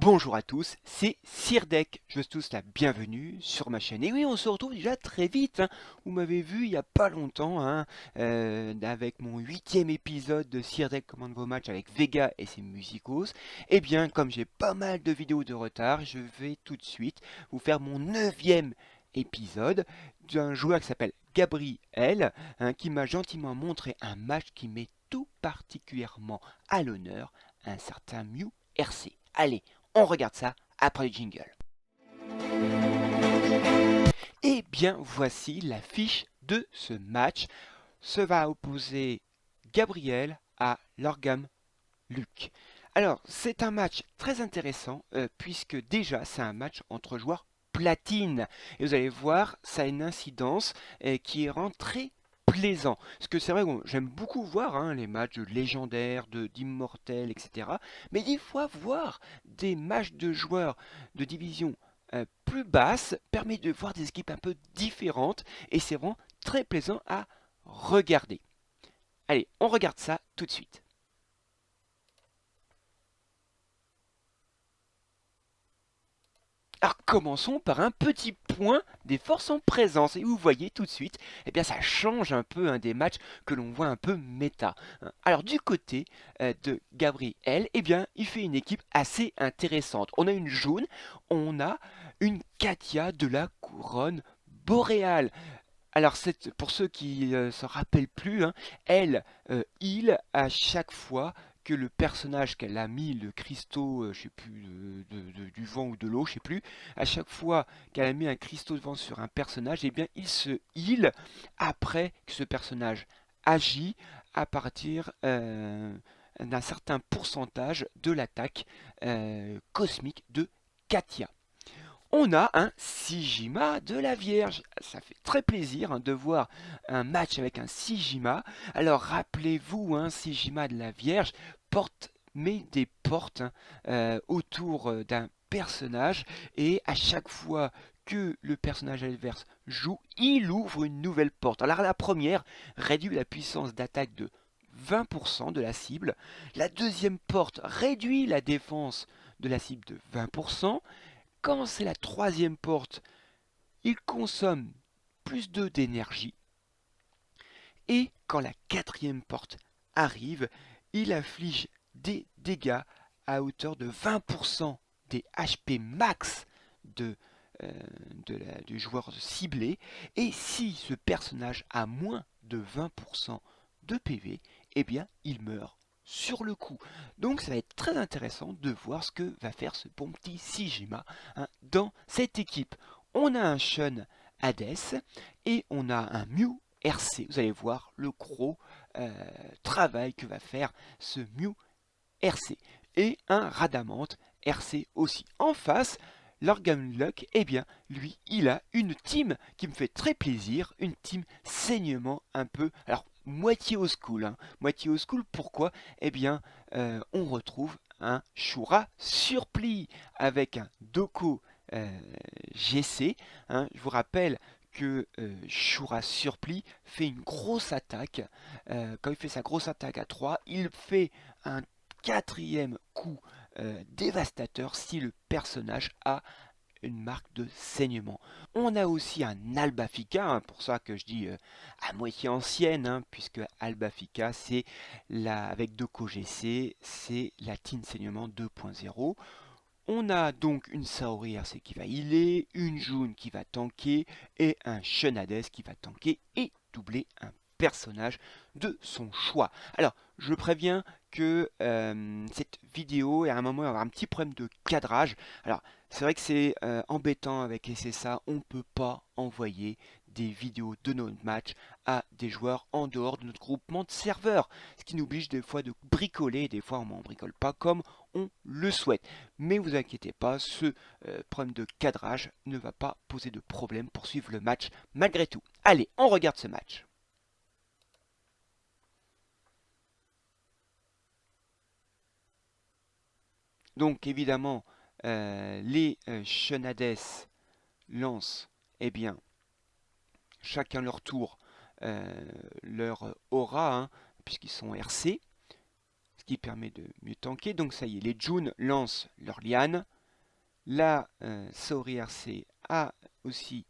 Bonjour à tous, c'est Sirdek. Je vous tous la bienvenue sur ma chaîne. Et oui, on se retrouve déjà très vite, hein. Vous m'avez vu il n'y a pas longtemps, hein, avec mon 8e épisode de Sirdek commande vos matchs avec Vega et ses musicos. Eh bien, comme j'ai pas mal de vidéos de retard, je vais tout de suite vous faire mon 9e épisode d'un joueur qui s'appelle Gabriel, hein, qui m'a gentiment montré un match qui met tout particulièrement à l'honneur un certain Mew RC. Allez, on regarde ça après le jingle. Et bien voici la fiche de ce match. Se va opposer Gabriel à Lorgam Luke. Alors c'est un match très intéressant puisque déjà c'est un match entre joueurs platine. Et vous allez voir, ça a une incidence qui rend très plaisant. Parce que c'est vrai que j'aime beaucoup voir les matchs de légendaires, d'immortels, etc. Mais des fois, voir des matchs de joueurs de division plus basse permet de voir des équipes un peu différentes et c'est vraiment très plaisant à regarder. Allez, on regarde ça tout de suite. Alors commençons par un petit point des forces en présence. Et vous voyez tout de suite, eh bien ça change un peu des matchs que l'on voit un peu méta. Alors du côté de Gabriel, eh bien il fait une équipe assez intéressante. On a une jaune, on a une Katia de la couronne boréale. Alors pour ceux qui ne se rappellent plus, elle heal à chaque fois que le personnage qu'elle a mis, le cristaux, je sais plus, du vent ou de l'eau, je sais plus, à chaque fois qu'elle a mis un cristaux de vent sur un personnage, eh bien il se heal après que ce personnage agit à partir d'un certain pourcentage de l'attaque cosmique de Katia. On a un Sigima de la Vierge. Ça fait très plaisir de voir un match avec un Sigima. Alors rappelez-vous, Sigima de la Vierge met des portes autour d'un personnage et à chaque fois que le personnage adverse joue, il ouvre une nouvelle porte. Alors la première réduit la puissance d'attaque de 20% de la cible. La deuxième porte réduit la défense de la cible de 20%. Quand c'est la troisième porte, il consomme plus 2 d'énergie. Et quand la quatrième porte arrive, il inflige des dégâts à hauteur de 20% des HP max de, du joueur ciblé. Et si ce personnage a moins de 20% de PV, eh bien il meurt sur le coup. Donc ça va être très intéressant de voir ce que va faire ce bon petit Sigima dans cette équipe. On a un Shun Hades et on a un Mew RC. Vous allez voir le gros travail que va faire ce Mew RC. Et un Radamante RC aussi. En face, Lorgan Luck, eh bien, lui, il a une team qui me fait très plaisir, une team saignement un peu, alors moitié au school, moitié au school, pourquoi? Eh bien, on retrouve un Shura Surpli avec un Doko GC, je vous rappelle que Shura Surpli fait une grosse attaque. Quand il fait sa grosse attaque à 3, il fait un quatrième coup dévastateur si le personnage a une marque de saignement. On a aussi un Albafika, pour ça que je dis à moitié ancienne, puisque Albafika c'est avec Doko GC, c'est la Teen Saignement 2.0. On a donc une Saori RC qui va healer, une June qui va tanker et un Shunades qui va tanker et doubler un personnage de son choix. Alors, je préviens que cette vidéo, à un moment, il va y avoir un petit problème de cadrage. Alors, c'est vrai que c'est embêtant avec SSA, on ne peut pas envoyer des vidéos de nos matchs à des joueurs en dehors de notre groupement de serveurs. Ce qui nous oblige des fois de bricoler, des fois on n'en bricole pas comme on le souhaite. Mais vous inquiétez pas, ce problème de cadrage ne va pas poser de problème pour suivre le match malgré tout. Allez, on regarde ce match. Donc évidemment, les Chenades lancent, eh bien, chacun leur tour, leur aura, puisqu'ils sont RC, ce qui permet de mieux tanker. Donc ça y est, les June lancent leur liane, La Saori RC a aussi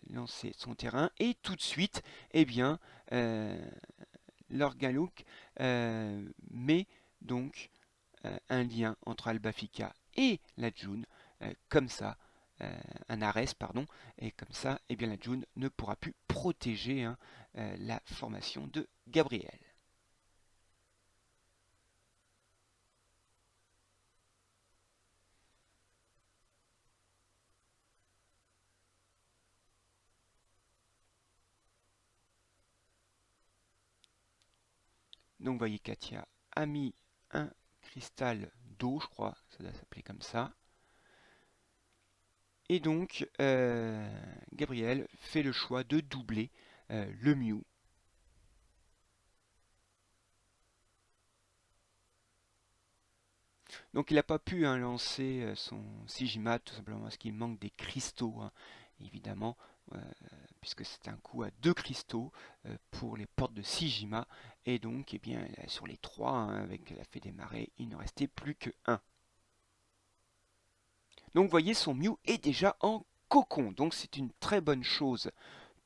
lancé son terrain et tout de suite, eh bien, l'Orgalook met donc un lien entre Albafika et la June, comme ça, un Ares, pardon, et comme ça, eh bien, la June ne pourra plus protéger hein, la formation de Gabriel. Donc, vous voyez, Katia a mis un cristal d'eau, je crois, ça doit s'appeler comme ça. Et donc, Gabriel fait le choix de doubler le Mew. Donc il n'a pas pu hein, lancer son Sigima, tout simplement parce qu'il manque des cristaux, hein, évidemment, euh, puisque c'est un coup à 2 cristaux pour les portes de Sigima. Et donc, eh bien, sur les 3, hein, avec la fée des marées, il ne restait plus que 1. Donc vous voyez, son Mew est déjà en cocon. Donc c'est une très bonne chose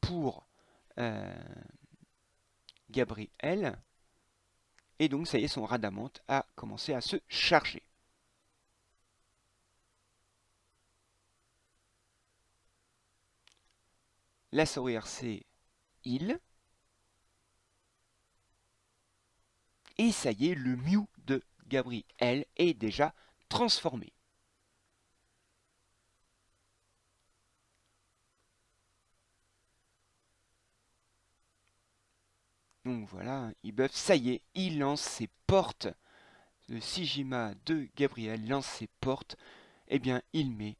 pour euh, Gabriel. Et donc ça y est, son Radamante a commencé à se charger. La souris RC heal. Et ça y est, le Mew de Gabriel est déjà transformé. Donc voilà, Ibuff, ça y est, il lance ses portes. Le Sigima de Gabriel lance ses portes. Eh bien, il met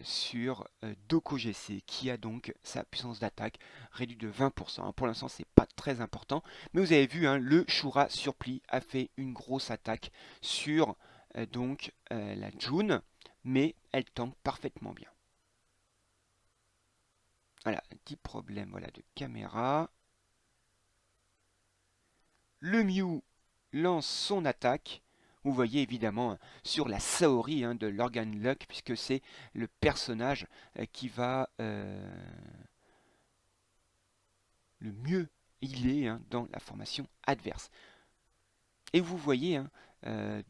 sur Doko GC, qui a donc sa puissance d'attaque réduite de 20%. Pour l'instant, c'est pas très important. Mais vous avez vu, hein, le Shura Surpli a fait une grosse attaque sur la June. Mais elle tank parfaitement bien. Voilà, un petit problème voilà, de caméra. Le Mew lance son attaque. Vous voyez évidemment hein, sur la Saori hein, de Lorgan Luck, puisque c'est le personnage qui va le mieux healer hein, dans la formation adverse. Et vous voyez, hein,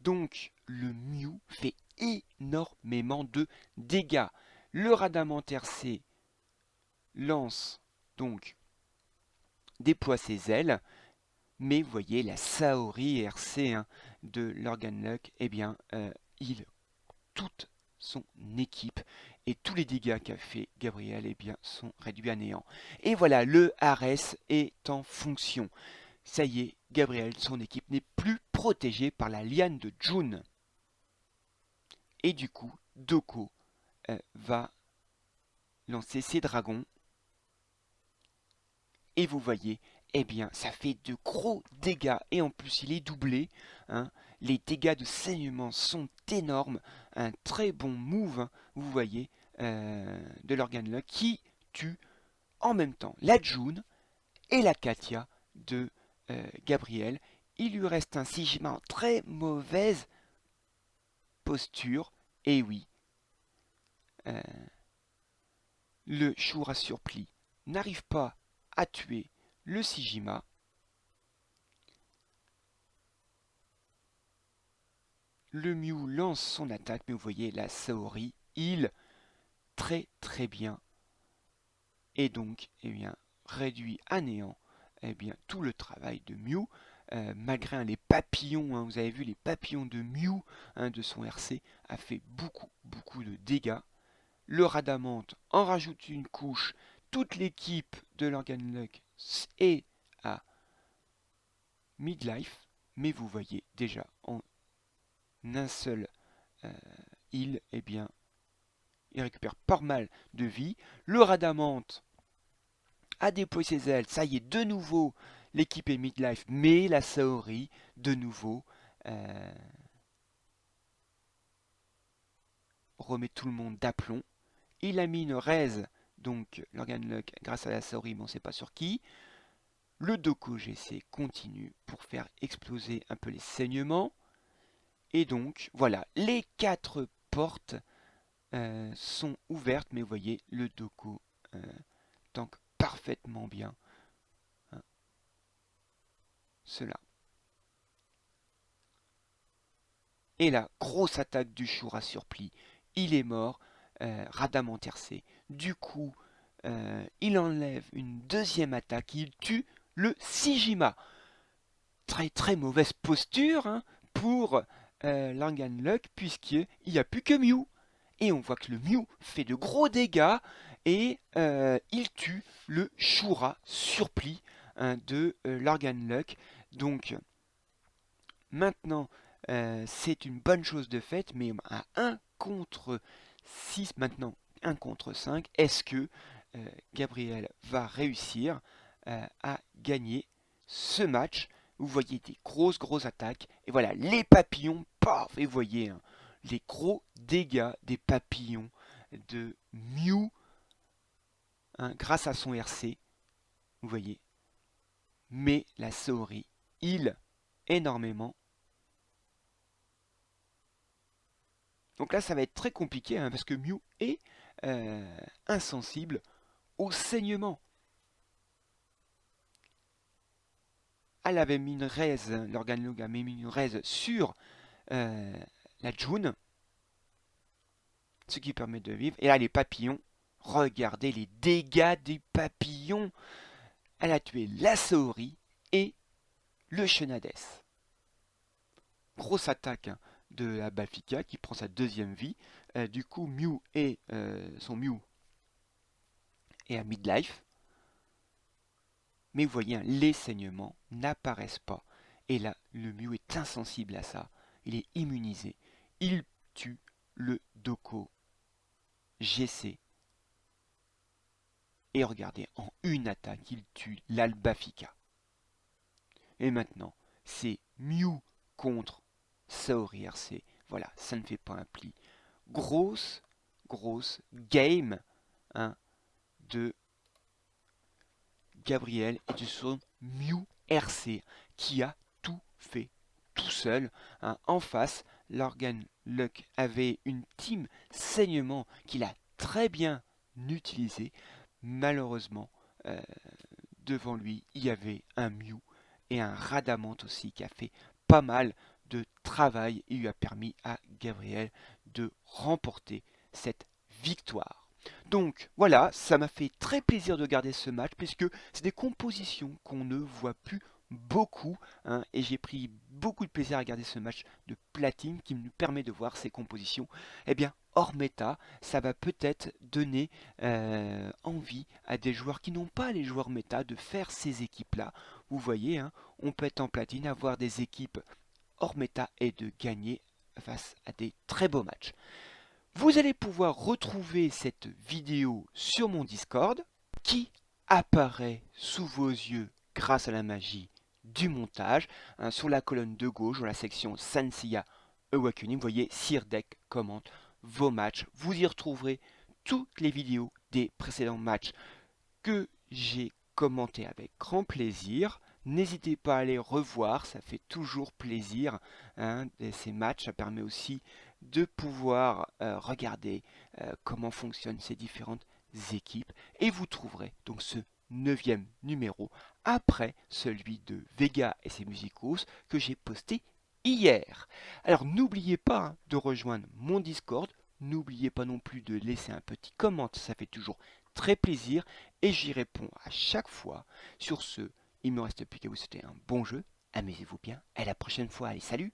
donc le Mew fait énormément de dégâts. Le Radamanter C lance donc déploie ses ailes. Mais vous voyez, la Saori RC hein, de Lorgan Luck, eh bien, il toute son équipe et tous les dégâts qu'a fait Gabriel eh bien, sont réduits à néant. Et voilà, le Ares est en fonction. Ça y est, Gabriel, son équipe n'est plus protégée par la liane de June. Et du coup, Doko va lancer ses dragons. Et vous voyez, eh bien, ça fait de gros dégâts. Et en plus, il est doublé. Hein. Les dégâts de saignement sont énormes. Un très bon move, hein, vous voyez, de l'Organlock qui tue en même temps la June et la Katia de Gabriel. Il lui reste un Sigma en très mauvaise posture. Et oui, euh, le Shura Surpli n'arrive pas à tuer le Sigima. Le Mew lance son attaque, mais vous voyez la Saori, il très très bien. Et donc, eh bien, réduit à néant eh bien, tout le travail de Mew. Malgré hein, les papillons, hein, vous avez vu les papillons de Mew hein, de son RC, a fait beaucoup de dégâts. Le Radamante en rajoute une couche. Toute l'équipe de l'Organluck est à midlife. Mais vous voyez déjà en un seul heal, eh bien, il récupère pas mal de vie. Le Radamante a déployé ses ailes. Ça y est, de nouveau, l'équipe est midlife. Mais la Saori, de nouveau, euh, remet tout le monde d'aplomb. Il a mis une raise, donc l'Organluck, grâce à la Saori, mais on ne sait pas sur qui. Le Doko GC continue pour faire exploser un peu les saignements. Et donc, voilà, les 4 portes sont ouvertes, mais vous voyez, le Doko tank parfaitement bien, hein, cela. Et la grosse attaque du Shura surpli, il est mort, Radamantersé. Du coup, il enlève une deuxième attaque, il tue le Sijima. Très très mauvaise posture, hein, pour Langanluck, puisqu'il n'y a plus que Mew. Et on voit que le Mew fait de gros dégâts et il tue le Shura surpli, hein, de Langanluck. Donc maintenant, c'est une bonne chose de faite, mais à 1 contre 6 maintenant, 1 contre 5, est-ce que Gabriel va réussir à gagner ce match? Vous voyez des grosses attaques, et voilà, les papillons, paf, et vous voyez, hein, les gros dégâts des papillons de Mew, hein, grâce à son RC, vous voyez, mais la Saori heal énormément. Donc là, ça va être très compliqué, hein, parce que Mew est insensible au saignement. Elle avait mis une raise, l'Organlog a mis une raise sur la June, ce qui permet de vivre. Et là, les papillons, regardez les dégâts des papillons. Elle a tué la Saori et le Shenades. Grosse attaque, hein, de la Bafika qui prend sa deuxième vie. Du coup, Mew et son Mew est à midlife. Mais vous voyez, hein, les saignements n'apparaissent pas. Et là, le Mew est insensible à ça. Il est immunisé. Il tue le Doko GC. Et regardez, en une attaque, il tue l'Albafika. Et maintenant, c'est Mew contre Saori RC. Voilà, ça ne fait pas un pli. Grosse game, hein, de Gabriel et de son Mew RC qui a tout fait tout seul, hein. En face, Langanluck avait une team saignement qu'il a très bien utilisée. Malheureusement, devant lui, il y avait un Mew et un Radamanth aussi qui a fait pas mal de travail et lui a permis à Gabriel de remporter cette victoire. Donc voilà, ça m'a fait très plaisir de regarder ce match puisque c'est des compositions qu'on ne voit plus beaucoup, hein, et j'ai pris beaucoup de plaisir à regarder ce match de Platine qui nous permet de voir ces compositions, eh bien, hors méta. Ça va peut-être donner envie à des joueurs qui n'ont pas les joueurs méta de faire ces équipes-là. Vous voyez, hein, on peut être en platine, avoir des équipes hors méta et de gagner face à des très beaux matchs. Vous allez pouvoir retrouver cette vidéo sur mon Discord qui apparaît sous vos yeux grâce à la magie du montage, hein, sur la colonne de gauche, dans la section Sansia Awakening. Vous voyez, Sirdek commente vos matchs. Vous y retrouverez toutes les vidéos des précédents matchs que j'ai commentés avec grand plaisir. N'hésitez pas à les revoir, ça fait toujours plaisir, hein, ces matchs. Ça permet aussi de pouvoir regarder comment fonctionnent ces différentes équipes. Et vous trouverez donc ce 9e numéro après celui de Vega et ses musicos que j'ai posté hier. Alors n'oubliez pas, hein, de rejoindre mon Discord. N'oubliez pas non plus de laisser un petit commentaire, ça fait toujours très plaisir et j'y réponds à chaque fois. Sur ce, il me reste plus qu'à vous souhaiter un bon jeu. Amusez-vous bien. À la prochaine fois. Allez, salut!